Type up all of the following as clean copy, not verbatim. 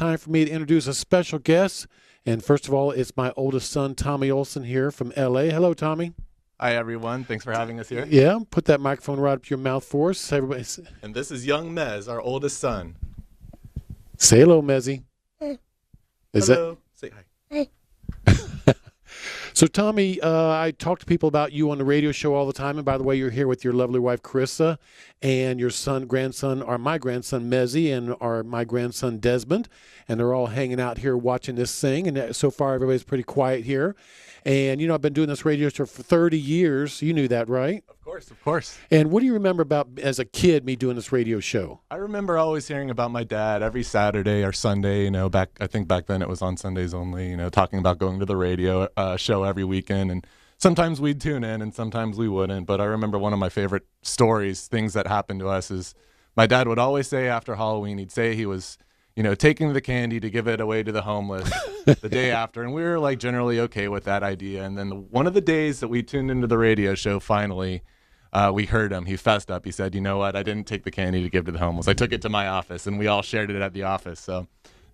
time for me to introduce a special guest. And first of all, it's my oldest son, Tommy Olson, here from L.A. Hello, Tommy. Hi, everyone. Thanks for having us here. Yeah, put that microphone right up your mouth for us. Everybody, And this is young Mez, our oldest son. say hello, Mezzy. Hello. Say hi. So, Tommy, I talk to people about you on the radio show all the time. And by the way, you're here with your lovely wife, Carissa, and your grandson, or my grandson, Mezzy, and my grandson, Desmond. And they're all hanging out here watching this thing. And so far, everybody's pretty quiet here. And, I've been doing this radio show for 30 years. You knew that, right? Of course, of course. And what do you remember about, as a kid, me doing this radio show? I remember always hearing about my dad every Saturday or Sunday, I think back then it was on Sundays only, talking about going to the radio show every weekend. And sometimes we'd tune in and sometimes we wouldn't. But I remember one of my favorite stories, things that happened to us, is my dad would always say after Halloween, he'd say he was taking the candy to give it away to the homeless the day after. And we were generally okay with that idea. And then one of the days that we tuned into the radio show, finally, we heard him. He fessed up. He said, "You know what? I didn't take the candy to give to the homeless. I took it to my office," and we all shared it at the office. So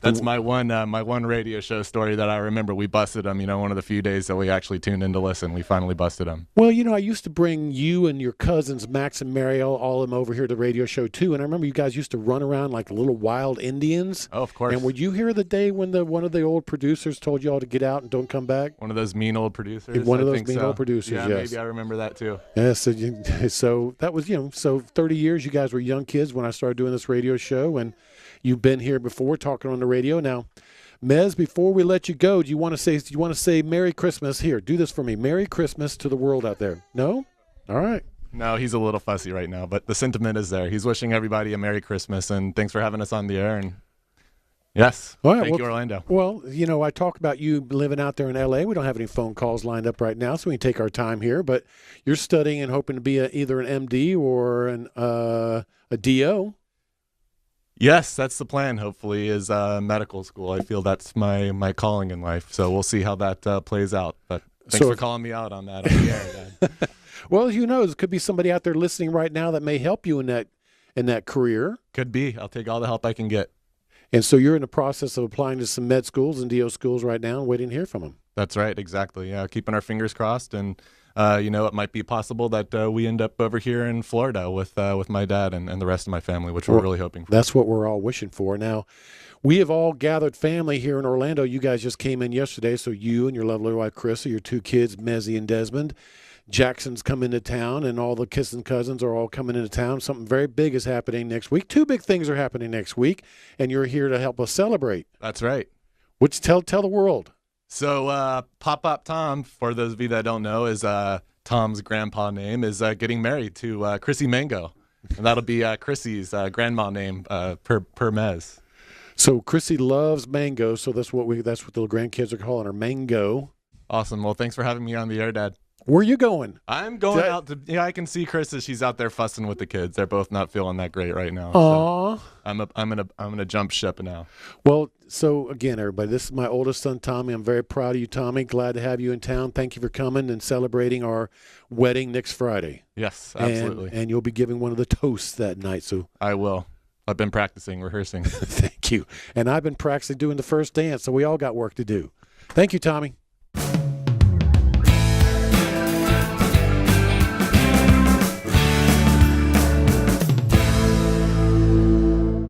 that's my one radio show story that I remember. We busted him. One of the few days that we actually tuned in to listen, we finally busted him. Well, I used to bring you and your cousins, Max and Mariel, all of them over here to the radio show, too. And I remember you guys used to run around like little wild Indians. Oh, of course. And were you here the day when one of the old producers told you all to get out and don't come back? One of those mean old producers? One of those mean old producers, yeah, yes. Maybe I remember that, too. Yeah, so that was, so 30 years, you guys were young kids when I started doing this radio show, and you've been here before talking on the radio. Now, Mez, before we let you go, do you want to say Merry Christmas? Here, do this for me. Merry Christmas to the world out there. No? All right. No, he's a little fussy right now, but the sentiment is there. He's wishing everybody a Merry Christmas, and thanks for having us on the air. And yes, thank you, Orlando. Well, I talk about you living out there in L.A. We don't have any phone calls lined up right now, so we can take our time here. But you're studying and hoping to be either an MD or a DO. Yes, that's the plan, hopefully, is medical school. I feel that's my calling in life. So we'll see how that plays out. But thanks for calling me out on that on the air, Dad. Well, who knows? Could be somebody out there listening right now that may help you in that career. Could be. I'll take all the help I can get. And so you're in the process of applying to some med schools and DO schools right now and waiting to hear from them. That's right, exactly. Yeah, keeping our fingers crossed. And, it might be possible that we end up over here in Florida with my dad and the rest of my family, which we're really hoping for. That's what we're all wishing for. Now, we have all gathered family here in Orlando. You guys just came in yesterday, so you and your lovely wife, Carissa, your two kids, Mezzy and Desmond. Jackson's coming to town, and all the kids and cousins are all coming into town. Something very big is happening next week. Two big things are happening next week, and you're here to help us celebrate. That's right. Which tell the world. So Pop Tom, for those of you that don't know, is Tom's grandpa name, is getting married to Chrissy Mango. And that'll be Chrissy's grandma name per Mez. So Chrissy loves mango, so that's what the little grandkids are calling her, Mango. Awesome. Well, thanks for having me on the air, Dad. Where are you going? I'm going out to. Yeah, I can see Chris as she's out there fussing with the kids. They're both not feeling that great right now. Aww. So I'm gonna jump ship now. Well, so again, everybody, this is my oldest son, Tommy. I'm very proud of you, Tommy. Glad to have you in town. Thank you for coming and celebrating our wedding next Friday. Yes, absolutely. And you'll be giving one of the toasts that night. So I will. I've been practicing, rehearsing. Thank you. And I've been practicing doing the first dance. So we all got work to do. Thank you, Tommy.